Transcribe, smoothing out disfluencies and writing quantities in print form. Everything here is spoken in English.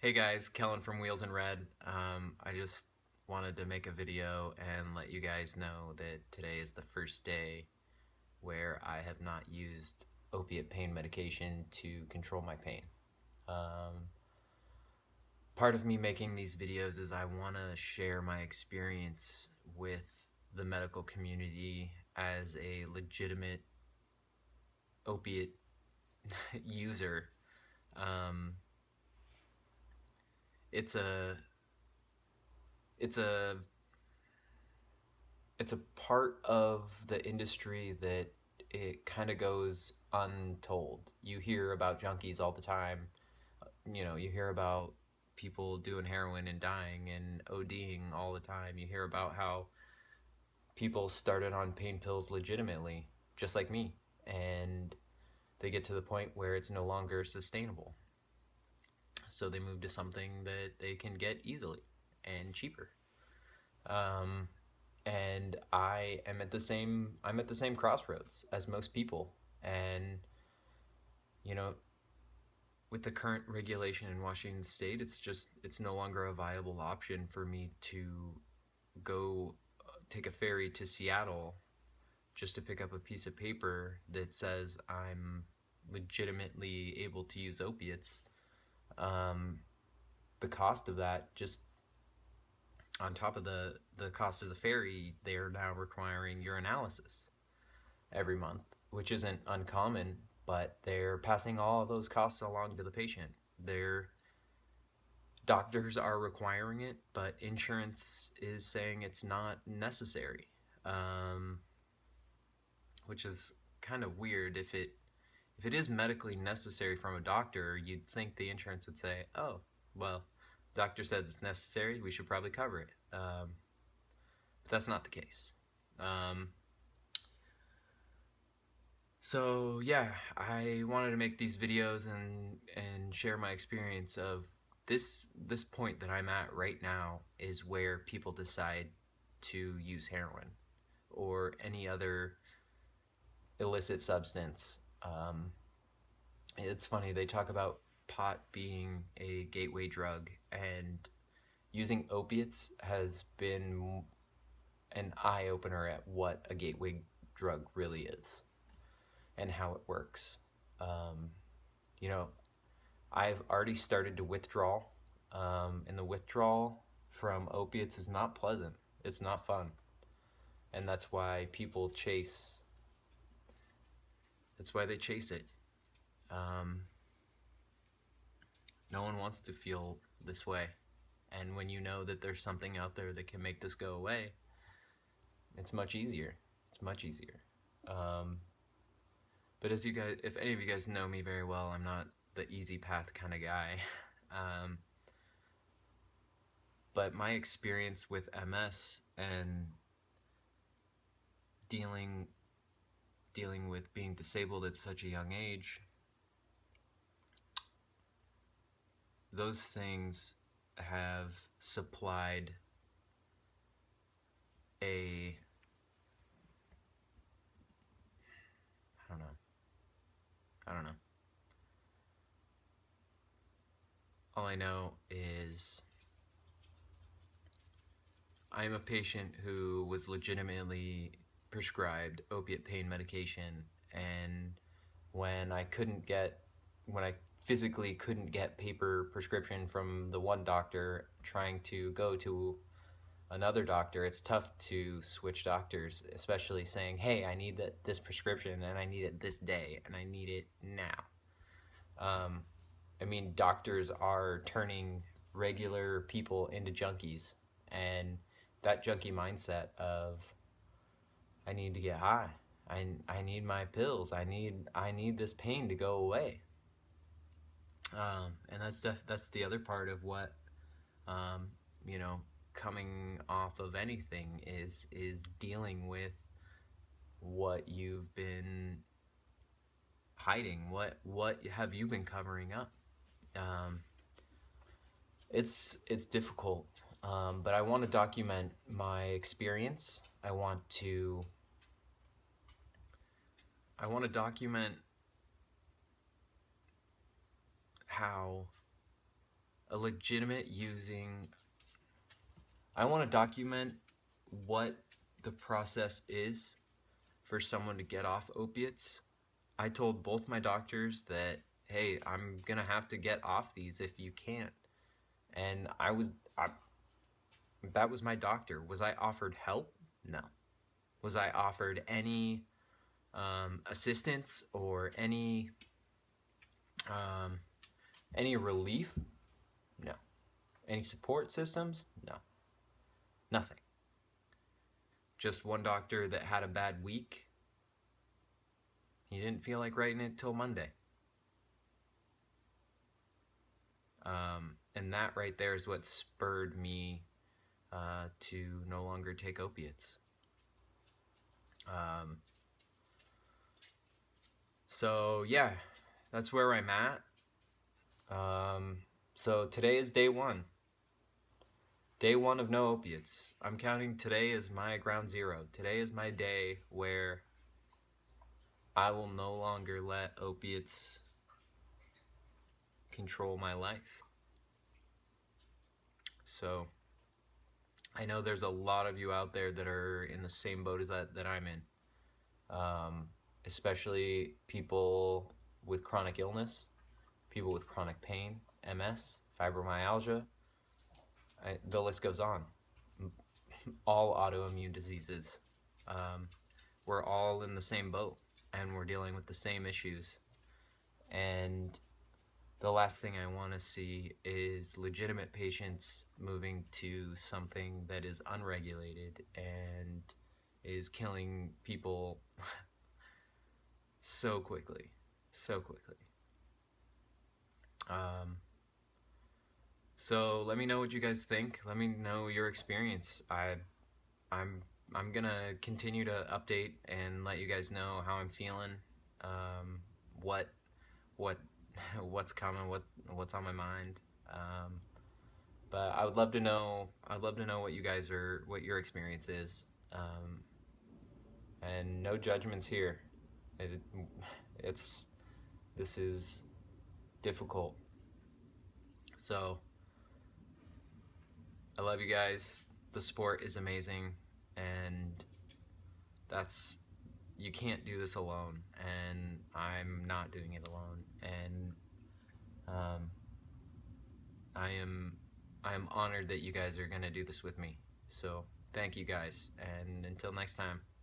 Hey guys, Kellen from Wheels in Red. I just wanted to make a video and let you guys know that today is the first day where I have not used opiate pain medication to control my pain. Um, Part of me making these videos is I want to share my experience with the medical community as a legitimate opiate user. Um, it's a it's a it's a part of the industry that it kind of goes untold. You hear about junkies all the time. You hear about people doing heroin and dying and ODing all the time. You hear about how people started on pain pills legitimately, just like me, and they get to the point where it's no longer sustainable. So they move to something that they can get easily and cheaper. Um, and I'm at the same crossroads as most people. And you know, with the current regulation in Washington State, it's no longer a viable option for me to go take a ferry to Seattle just to pick up a piece of paper that says I'm legitimately able to use opiates. Um, the cost of that, just on top of the cost of the ferry, they are now requiring urinalysis every month, which isn't uncommon, but they're passing all of those costs along to the patient. Their doctors are requiring it, but insurance is saying it's not necessary, um, which is kind of weird. If it is medically necessary from a doctor, you'd think the insurance would say, "Oh, well, doctor says it's necessary. We should probably cover it." But that's not the case. Um, So yeah, I wanted to make these videos and share my experience of this point that I'm at right now is where people decide to use heroin or any other illicit substance. It's funny, they talk about pot being a gateway drug, and using opiates has been an eye opener at what a gateway drug really is and how it works. Um, you know, I've already started to withdraw, and the withdrawal from opiates is not pleasant. It's not fun, and that's why people chase. That's why they chase it. Um, no one wants to feel this way, and when you know that there's something out there that can make this go away, it's much easier. It's much easier. Um, but as you guys, if any of you guys know me very well, I'm not the easy path kind of guy. Um, but my experience with MS and dealing dealing with being disabled at such a young age, those things have supplied a I don't know. I don't know. All I know is I'm a patient who was legitimately prescribed opiate pain medication, and when I couldn't get when I physically couldn't get paper prescription from the one doctor, trying to go to another doctor, it's tough to switch doctors, especially saying, "Hey, I need this prescription and I need it this day and I need it now." Um, I mean, doctors are turning regular people into junkies, and that junkie mindset of I need to get high. I need my pills. I need this pain to go away. And that's the other part of what um, you know coming off of anything is dealing with what you've been hiding. What have you been covering up? Um, it's difficult, but I want to document my experience. I want to document how a legitimate using. I want to document what the process is for someone to get off opiates. I told both my doctors that, hey, I'm gonna have to get off these if you can't. And that was my doctor. Was I offered help? No. Was I offered any assistance or um, any relief? No. Any support systems? No. Nothing. Just one doctor that had a bad week. He didn't feel like writing it till Monday. And that right there is what spurred me to no longer take opiates. So yeah, that's where I'm at. So today is day one. Day one of no opiates. I'm counting today as my ground zero. Today is my day where I will no longer let opiates control my life. So I know there's a lot of you out there that are in the same boat as that I'm in. Especially people with chronic illness, people with chronic pain, MS, fibromyalgia. The list goes on. All autoimmune diseases. We're all in the same boat, and we're dealing with the same issues. And the last thing I want to see is legitimate patients moving to something that is unregulated and is killing people so quickly. So let me know what you guys think. Let me know your experience. I'm gonna continue to update and let you guys know how I'm feeling, what what's coming, what's on my mind. But I would love to know. I'd love to know what what your experience is. And no judgments here. It's this is difficult. So I love you guys. The sport is amazing, and you can't do this alone, and I'm not doing it alone. And I am honored that you guys are gonna do this with me. So thank you guys, and until next time.